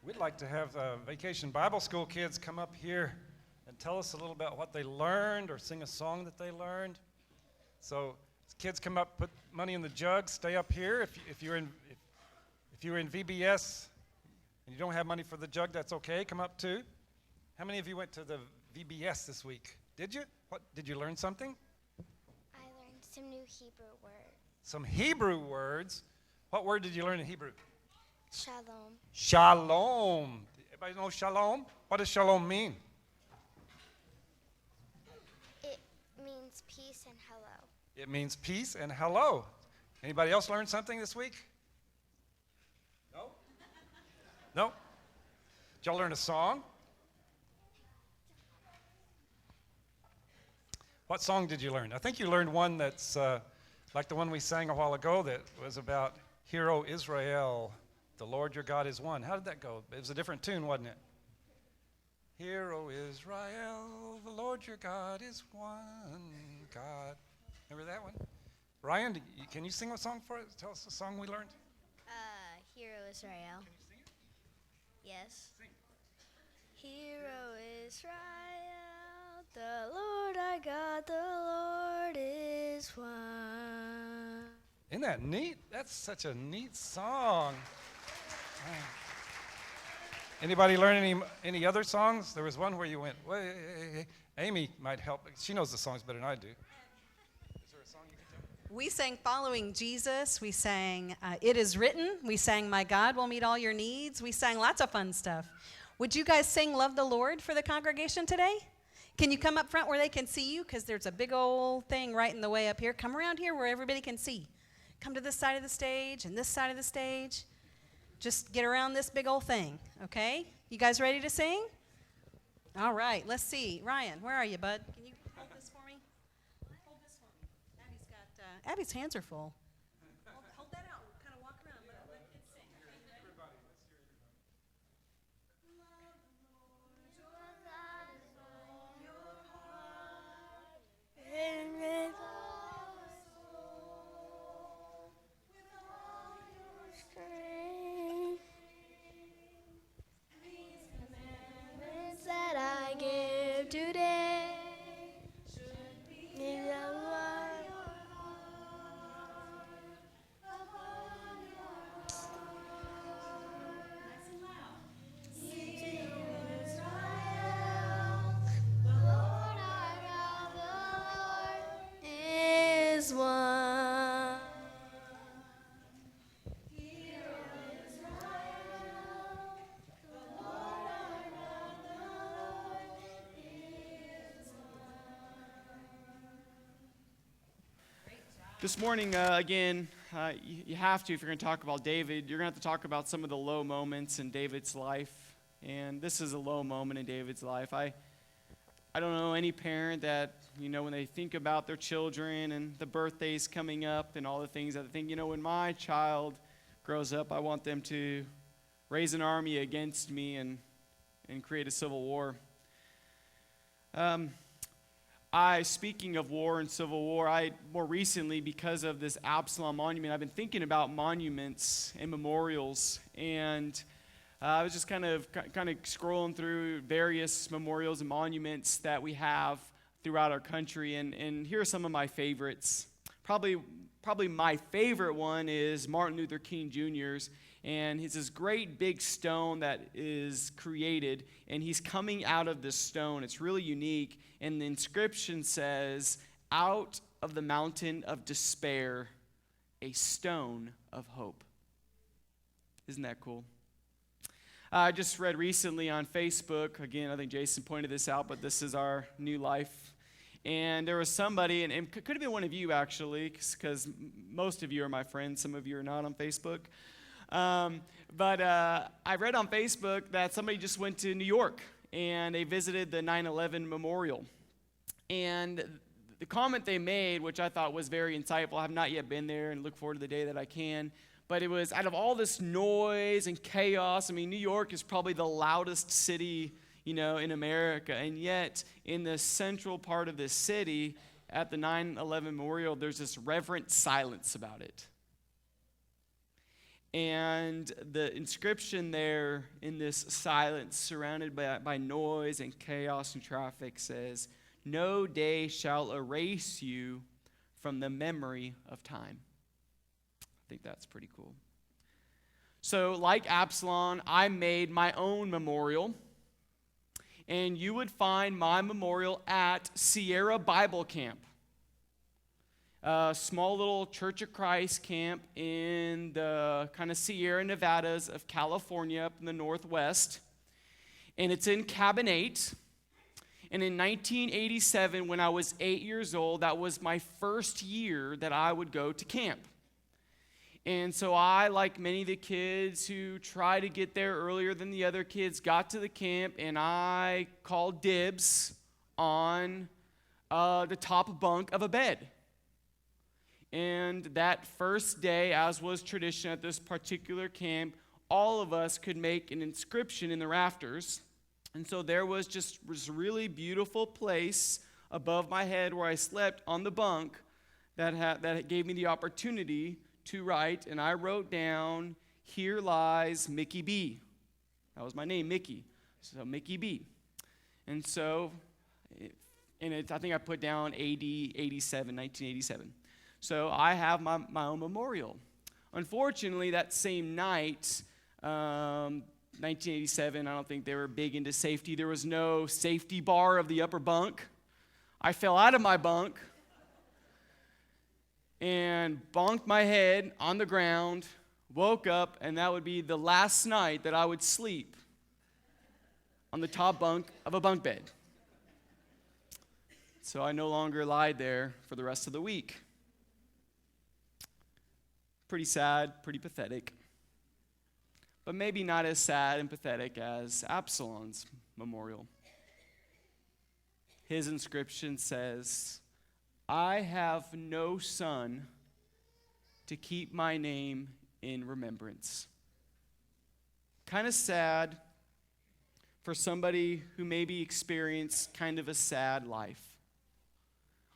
We'd like to have Vacation Bible School kids come up here and tell us a little about what they learned or sing a song that they learned. So kids come up, put money in the jug, stay up here. If you're in VBS and you don't have money for the jug, that's okay. Come up too. How many of you went to the VBS this week? Did you? What did you learn something? I learned some new Hebrew words. Some Hebrew words. What word did you learn in Hebrew? Shalom. Shalom. Everybody know shalom? What does shalom mean? It means peace and hello. It means peace and hello. Anybody else learn something this week? No? No? Did y'all learn a song? What song did you learn? I think you learned one that's like the one we sang a while ago that was about Hear, O Israel, the Lord your God is one. How did that go? It was a different tune, wasn't it? Hear, O Israel, the Lord your God is one God. Remember that one? Ryan, can you sing a song for us? Tell us the song we learned. Hear, O Israel. Can you sing it? Yes. Sing. Hear, O Israel, the Lord our God, the Lord is one. Isn't that neat? That's such a neat song. Anybody learn any other songs? There was one where you went, "Wait." Amy might help. She knows the songs better than I do. Is there a song you can tell me? We sang Following Jesus. We sang It Is Written. We sang My God Will Meet All Your Needs. We sang lots of fun stuff. Would you guys sing Love the Lord for the congregation today? Can you come up front where they can see you? Because there's a big old thing right in the way up here. Come around here where everybody can see. Come to this side of the stage and this side of the stage. Just get around this big old thing, okay? You guys ready to sing? All right, let's see. Ryan, where are you, bud? Can you hold this for me? Hold this for me. Abby's hands are full. Hold that out. Kind of walk around. Let kids sing. Okay, you ready? Everybody, let's hear everybody. That I give today should be the Lord upon your heart. Nice and loud. Sing to Israel, the Lord our God, the Lord is one. Hear, O Israel, the Lord our God, the Lord is This morning, again, you have to, if you're going to talk about David, you're going to have to talk about some of the low moments in David's life. And this is a low moment in David's life. I don't know any parent that, when they think about their children and the birthdays coming up and all the things that they think, when my child grows up, I want them to raise an army against me and create a civil war. Speaking of war and civil war, more recently, because of this Absalom monument, I've been thinking about monuments and memorials, and I was just kind of scrolling through various memorials and monuments that we have throughout our country, and here are some of my favorites. Probably my favorite one is Martin Luther King Jr.'s, and it's this great big stone that is created, and he's coming out of this stone. It's really unique, and the inscription says, "Out of the mountain of despair, a stone of hope." Isn't that cool? I just read recently on Facebook, again, I think Jason pointed this out, but this is our new life. And there was somebody, and it could have been one of you actually, because most of you are my friends, some of you are not on Facebook. But I read on Facebook that somebody just went to New York, and they visited the 9/11 memorial. And the comment they made, which I thought was very insightful, I have not yet been there and look forward to the day that I can, but it was out of all this noise and chaos, New York is probably the loudest city, in America, and yet in the central part of this city, at the 9/11 memorial, there's this reverent silence about it. And the inscription there in this silence, surrounded by noise and chaos and traffic, says, "No day shall erase you from the memory of time." I think that's pretty cool. So, like Absalom, I made my own memorial. And you would find my memorial at Sierra Bible Camp, a small little Church of Christ camp in the kind of Sierra Nevadas of California up in the northwest. And it's in Cabin 8. And in 1987, when I was 8 years old, that was my first year that I would go to camp. And so I, like many of the kids who try to get there earlier than the other kids, got to the camp and I called dibs on the top bunk of a bed. And that first day, as was tradition at this particular camp, all of us could make an inscription in the rafters. And so there was just this really beautiful place above my head where I slept on the bunk that gave me the opportunity to write, and I wrote down, "Here lies Mickey B." That was my name, Mickey. So Mickey B. And so, I think I put down AD 87, 1987. So I have my own memorial. Unfortunately, that same night, 1987, I don't think they were big into safety. There was no safety bar of the upper bunk. I fell out of my bunk and bonked my head on the ground, woke up, and that would be the last night that I would sleep on the top bunk of a bunk bed. So I no longer lied there for the rest of the week. Pretty sad, pretty pathetic, but maybe not as sad and pathetic as Absalom's memorial. His inscription says, "I have no son to keep my name in remembrance." Kind of sad for somebody who maybe experienced kind of a sad life.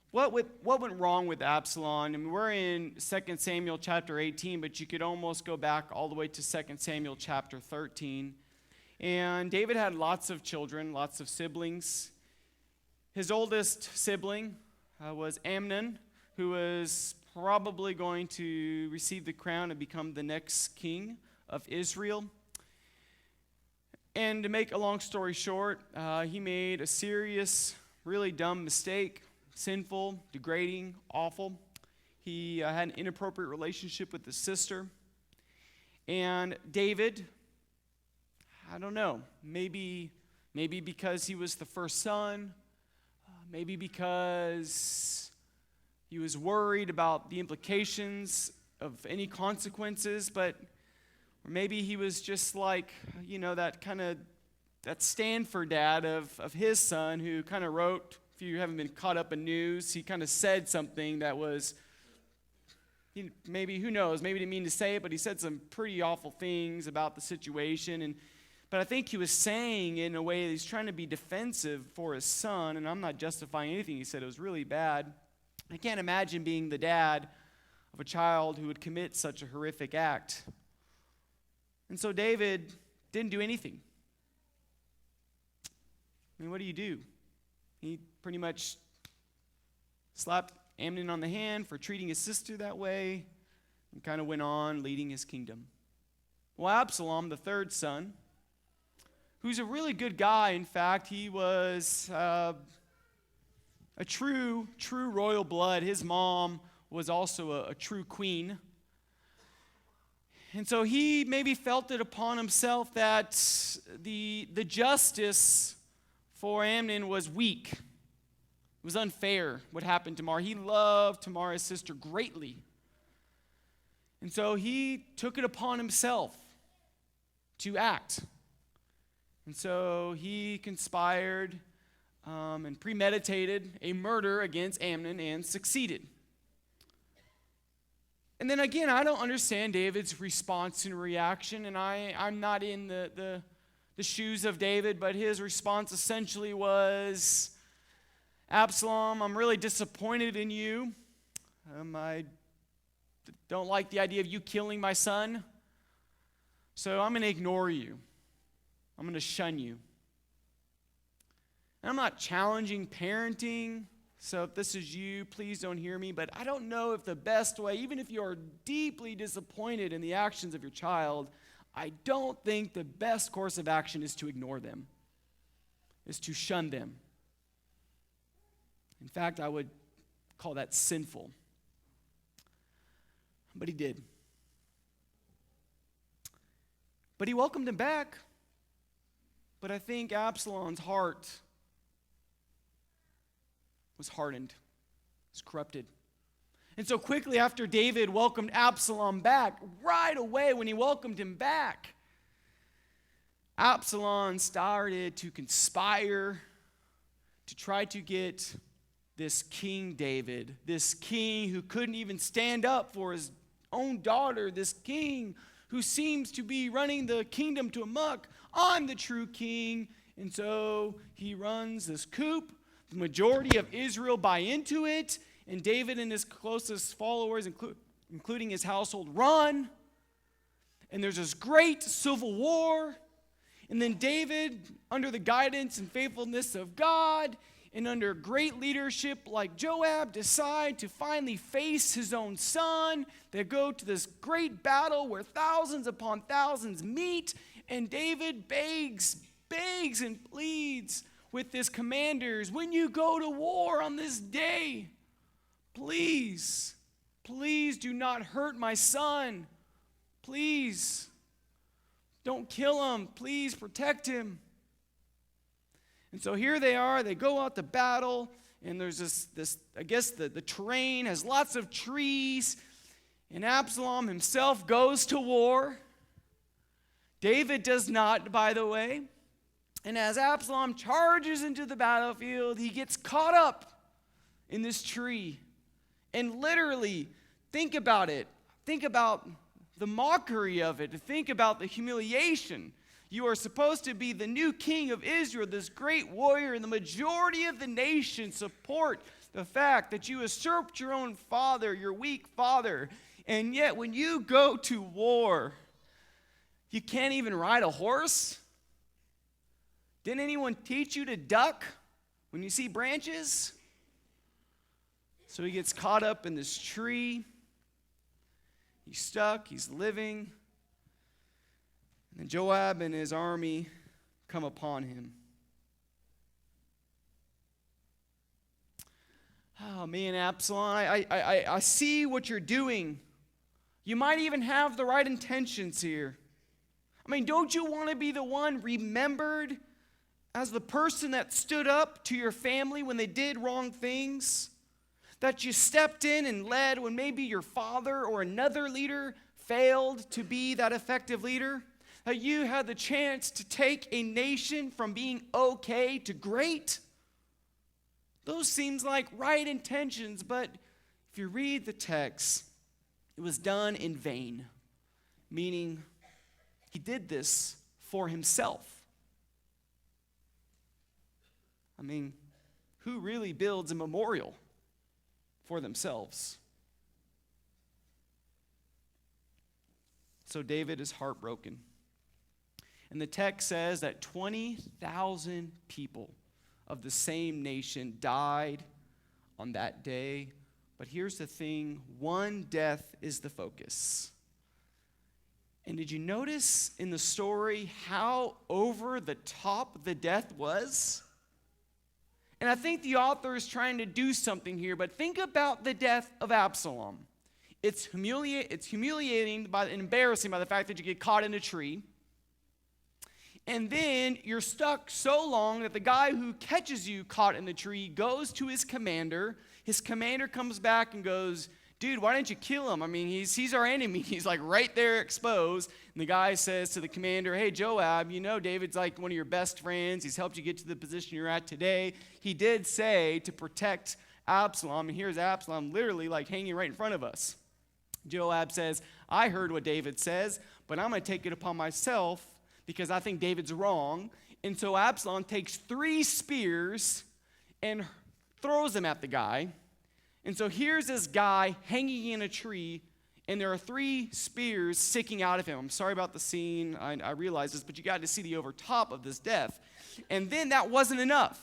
What went wrong with Absalom? I mean, we're in 2 Samuel chapter 18, but you could almost go back all the way to 2 Samuel chapter 13. And David had lots of children, lots of siblings. His oldest sibling was Amnon, who was probably going to receive the crown and become the next king of Israel. And to make a long story short, he made a serious, really dumb mistake, sinful, degrading, awful. He had an inappropriate relationship with his sister. And David, I don't know, maybe because he was the first son, maybe because he was worried about the implications of any consequences, or maybe he was just like, that Stanford dad of his son who kind of wrote, if you haven't been caught up in news, he kind of said something that was, maybe, who knows, maybe didn't mean to say it, but he said some pretty awful things about the situation. But I think he was saying in a way that he's trying to be defensive for his son, and I'm not justifying anything he said. It was really bad. I can't imagine being the dad of a child who would commit such a horrific act. And so David didn't do anything. I mean, what do? He pretty much slapped Amnon on the hand for treating his sister that way and kind of went on leading his kingdom. Well, Absalom, the third son, who's a really good guy, in fact, he was a true royal blood. His mom was also a true queen. And so he maybe felt it upon himself that the justice for Amnon was weak. It was unfair what happened to Tamar. He loved Tamar, his sister, greatly. And so he took it upon himself to act. And so he conspired and premeditated a murder against Amnon and succeeded. And then again, I don't understand David's response and reaction, and I'm not in the shoes of David, but his response essentially was, "Absalom, I'm really disappointed in you. I don't like the idea of you killing my son. So I'm going to ignore you. I'm going to shun you. And I'm not challenging parenting. So if this is you, please don't hear me. But I don't know if the best way, even if you are deeply disappointed in the actions of your child, I don't think the best course of action is to ignore them, is to shun them. In fact, I would call that sinful. But he did. But he welcomed him back. But I think Absalom's heart was hardened, was corrupted. And so quickly after David welcomed Absalom back, right away when he welcomed him back, Absalom started to conspire to try to get this King David, this king who couldn't even stand up for his own daughter, this king who seems to be running the kingdom to amok. I'm the true king. And so he runs this coup. The majority of Israel buy into it, and David and his closest followers, including his household, run. And there's this great civil war. And then David, under the guidance and faithfulness of God, and under great leadership like Joab, decide to finally face his own son. They go to this great battle where thousands upon thousands meet, and David begs and pleads with his commanders, when you go to war on this day, please do not hurt my son. Please, don't kill him. Please protect him. And so here they are, they go out to battle, and there's this I guess the terrain has lots of trees, and Absalom himself goes to war. David does not, by the way. And as Absalom charges into the battlefield, he gets caught up in this tree. And literally, think about it. Think about the mockery of it. Think about the humiliation. You are supposed to be the new king of Israel, this great warrior, and the majority of the nation support the fact that you usurped your own father, your weak father. And yet, when you go to war, you can't even ride a horse? Didn't anyone teach you to duck when you see branches? So he gets caught up in this tree. He's stuck, he's living. And then Joab and his army come upon him. Oh man, Absalom, I see what you're doing. You might even have the right intentions here. I mean, don't you want to be the one remembered as the person that stood up to your family when they did wrong things? That you stepped in and led when maybe your father or another leader failed to be that effective leader? That you had the chance to take a nation from being okay to great? Those seems like right intentions, but if you read the text, it was done in vain. Meaning, he did this for himself. I mean, who really builds a memorial for themselves? So David is heartbroken. And the text says that 20,000 people of the same nation died on that day. But here's the thing, one death is the focus. And did you notice in the story how over the top the death was? And I think the author is trying to do something here, but think about the death of Absalom. It's humiliating and embarrassing by the fact that you get caught in a tree. And then you're stuck so long that the guy who catches you caught in the tree goes to his commander. His commander comes back and goes, dude, why didn't you kill him? I mean, he's our enemy. He's like right there exposed. And the guy says to the commander, hey, Joab, you know David's like one of your best friends. He's helped you get to the position you're at today. He did say to protect Absalom. And here's Absalom literally like hanging right in front of us. Joab says, I heard what David says, but I'm going to take it upon myself because I think David's wrong. And so Absalom takes 3 spears and throws them at the guy. And so here's this guy hanging in a tree, and there are 3 spears sticking out of him. I'm sorry about the scene. I realize this, but you got to see the overtop of this death. And then that wasn't enough.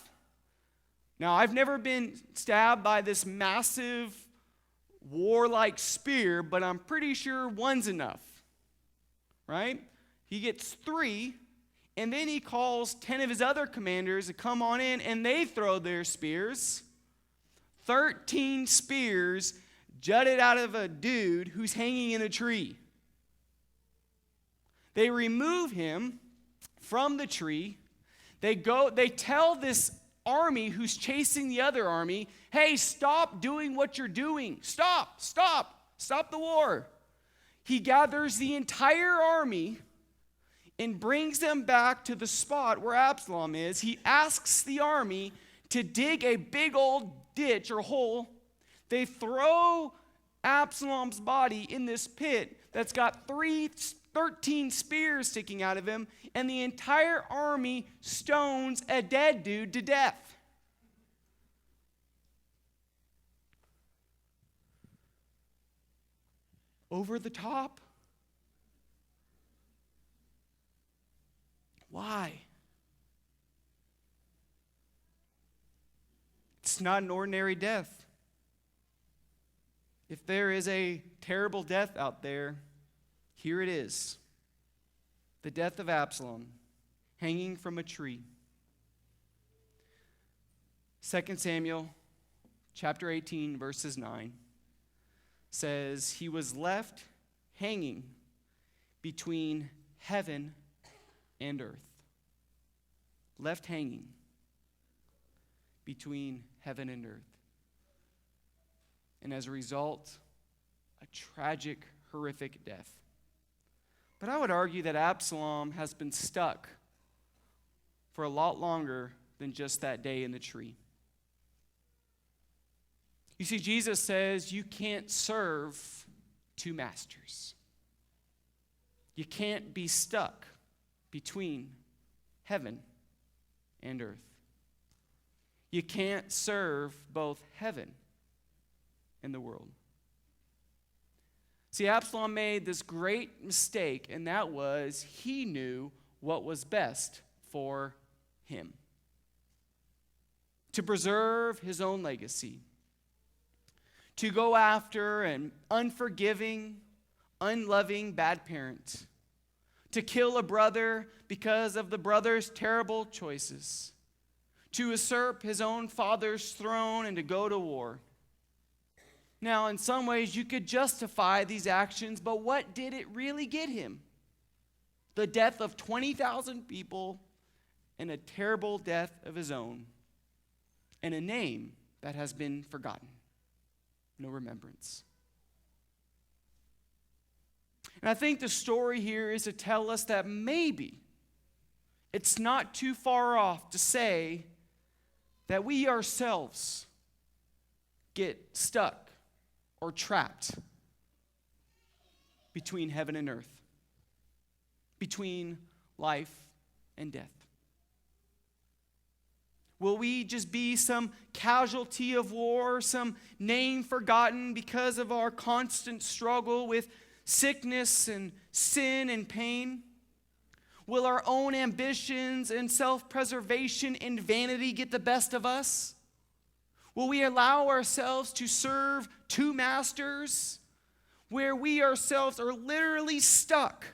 Now, I've never been stabbed by this massive warlike spear, but I'm pretty sure one's enough, right? He gets 3, and then he calls 10 of his other commanders to come on in, and they throw their spears. 13 spears jutted out of a dude who's hanging in a tree. They remove him from the tree. They tell this army who's chasing the other army, hey, stop doing what you're doing. Stop the war. He gathers the entire army and brings them back to the spot where Absalom is. He asks the army to dig a big old ditch or hole. They throw Absalom's body in this pit that's got 13 spears sticking out of him, and the entire army stones a dead dude to death. Over the top? Why? It's not an ordinary death. If there is a terrible death out there, here it is. The death of Absalom, hanging from a tree. 2 Samuel chapter 18, verses 9 says, he was left hanging between heaven and earth. Left hanging between heaven and earth. And as a result, a tragic, horrific death. But I would argue that Absalom has been stuck for a lot longer than just that day in the tree. You see, Jesus says you can't serve 2 masters. You can't be stuck between heaven and earth. You can't serve both heaven and the world. See, Absalom made this great mistake, and that was he knew what was best for him. To preserve his own legacy. To go after an unforgiving, unloving bad parent. To kill a brother because of the brother's terrible choices. To usurp his own father's throne and to go to war. Now, in some ways, you could justify these actions, but what did it really get him? The death of 20,000 people and a terrible death of his own, and a name that has been forgotten. No remembrance. And I think the story here is to tell us that maybe it's not too far off to say that we ourselves get stuck or trapped between heaven and earth, between life and death. Will we just be some casualty of war, some name forgotten because of our constant struggle with sickness and sin and pain? Will our own ambitions and self-preservation and vanity get the best of us? Will we allow ourselves to serve 2 masters where we ourselves are literally stuck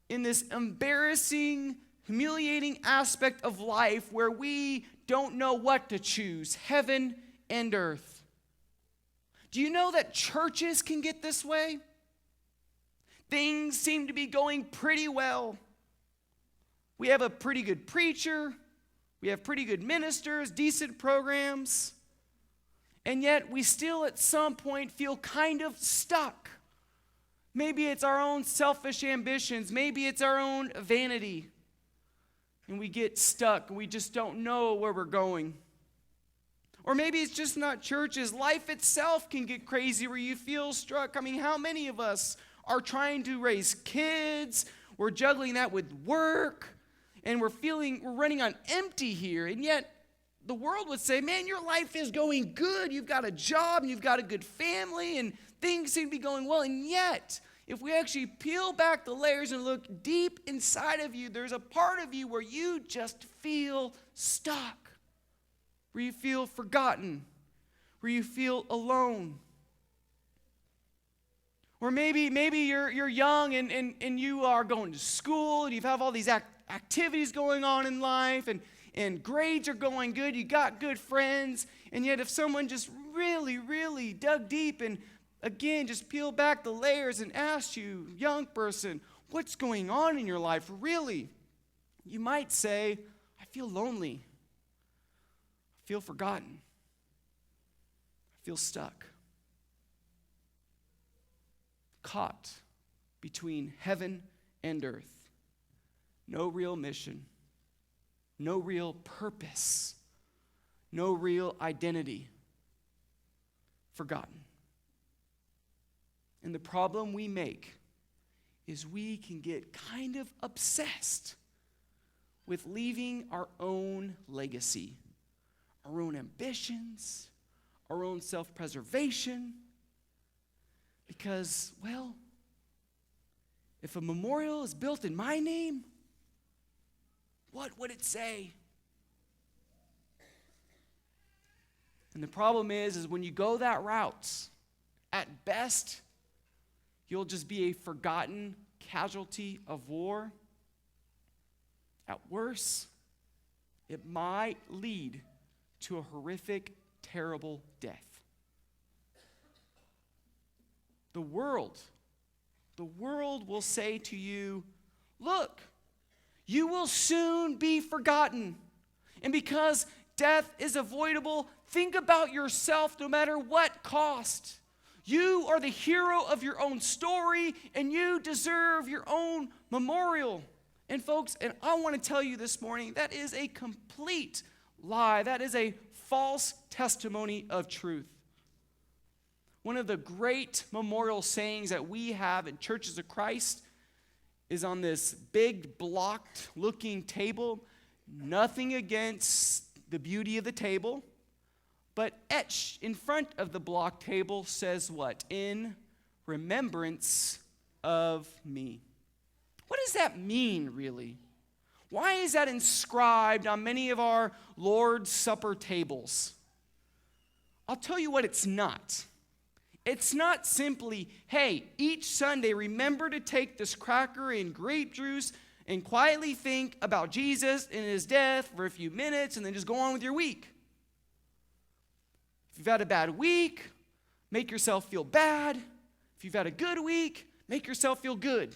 in this embarrassing, humiliating aspect of life where we don't know what to choose, heaven and earth? Do you know that churches can get this way? Things seem to be going pretty well. We have a pretty good preacher. We have pretty good ministers, decent programs. And yet we still at some point feel kind of stuck. Maybe it's our own selfish ambitions. Maybe it's our own vanity. And we get stuck and we just don't know where we're going. Or maybe it's just not churches. Life itself can get crazy where you feel struck. I mean, how many of us are trying to raise kids? We're juggling that with work. And we're running on empty here. And yet the world would say, man, your life is going good. You've got a job and you've got a good family and things seem to be going well. And yet, if we actually peel back the layers and look deep inside of you, there's a part of you where you just feel stuck, where you feel forgotten, where you feel alone. Or maybe you're young and you are going to school and you have all these activities going on in life and grades are going good, you got good friends, and yet if someone just really, really dug deep and again just peeled back the layers and asked you, young person, what's going on in your life really? You might say, I feel lonely. I feel forgotten. I feel stuck. Caught between heaven and earth. No real mission. No real purpose. No real identity. Forgotten. And the problem we make is we can get kind of obsessed with leaving our own legacy, our own ambitions, our own self-preservation. Because, well, if a memorial is built in my name, what would it say? And the problem is when you go that route, at best, you'll just be a forgotten casualty of war. At worst, it might lead to a horrific, terrible death. The world will say to you, look, you will soon be forgotten. And because death is avoidable, think about yourself no matter what cost. You are the hero of your own story, and you deserve your own memorial. And folks, and I want to tell you this morning, that is a complete lie. That is a false testimony of truth. One of the great memorial sayings that we have in Churches of Christ is on this big blocked looking table. Nothing against the beauty of the table, but etched in front of the block table says what? In remembrance of me. What does that mean, really? Why is that inscribed on many of our Lord's Supper tables? I'll tell you what it's not. It's not simply, hey, each Sunday remember to take this cracker and grape juice and quietly think about Jesus and his death for a few minutes and then just go on with your week. If you've had a bad week, make yourself feel bad. If you've had a good week, make yourself feel good.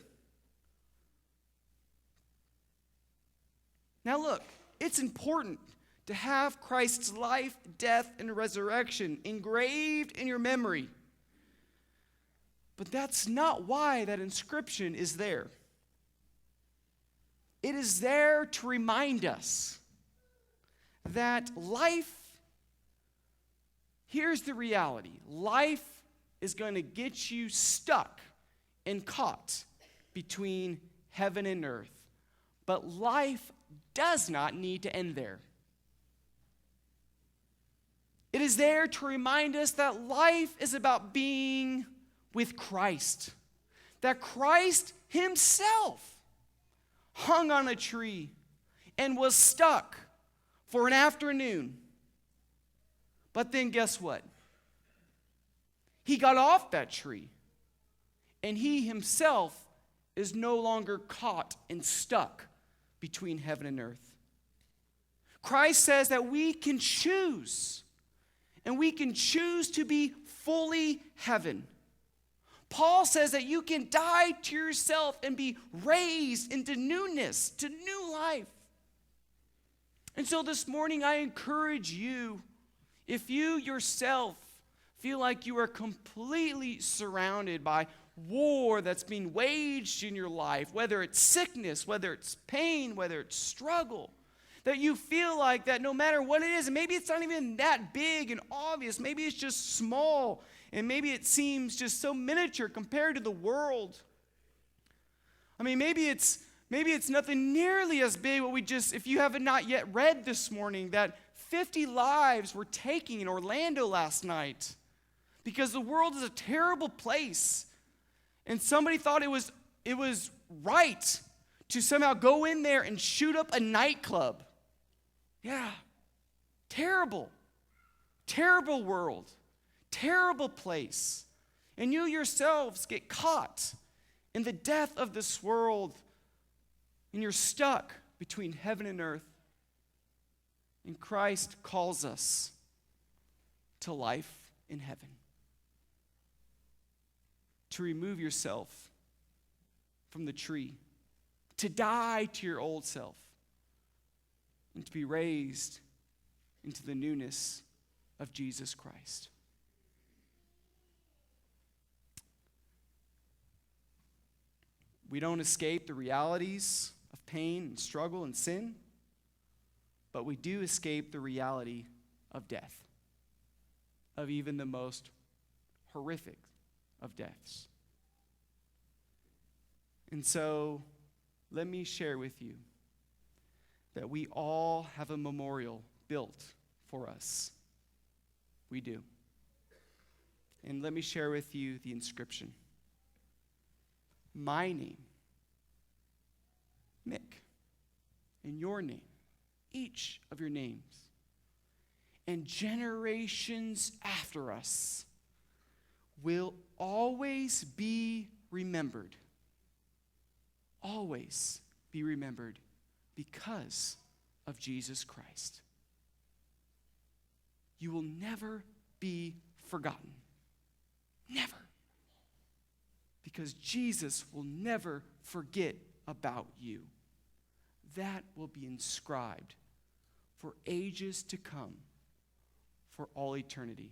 Now look, it's important to have Christ's life, death, and resurrection engraved in your memory. But that's not why that inscription is there. It is there to remind us that life, here's the reality. Life is going to get you stuck and caught between heaven and earth. But life does not need to end there. It is there to remind us that life is about being with Christ. That Christ himself hung on a tree and was stuck for an afternoon. But then guess what? He got off that tree, and he himself is no longer caught and stuck between heaven and earth. Christ says that we can choose, and we can choose to be fully heaven. Paul says that you can die to yourself and be raised into newness, to new life. And so this morning I encourage you, if you yourself feel like you are completely surrounded by war that's being waged in your life, whether it's sickness, whether it's pain, whether it's struggle, that you feel like that no matter what it is, and maybe it's not even that big and obvious, maybe it's just small, and maybe it seems just so miniature compared to the world. I mean, maybe it's nothing nearly as big, what we just, if you haven't not yet read this morning, that 50 lives were taken in Orlando last night. because the world is a terrible place. And somebody thought it was right to somehow go in there and shoot up a nightclub. Yeah. Terrible. Terrible world. Terrible place. And you yourselves get caught in the death of this world, and you're stuck between heaven and earth. And Christ calls us to life in heaven. To remove yourself from the tree, to die to your old self, and to be raised into the newness of Jesus Christ. We don't escape the realities of pain and struggle and sin, but we do escape the reality of death, of even the most horrific of deaths. And so, let me share with you that we all have a memorial built for us. We do. And let me share with you the inscription. My name, Mick, and your name, each of your names, and generations after us will always be remembered. Always be remembered because of Jesus Christ. You will never be forgotten. Never. Because Jesus will never forget about you. That will be inscribed for ages to come, for all eternity.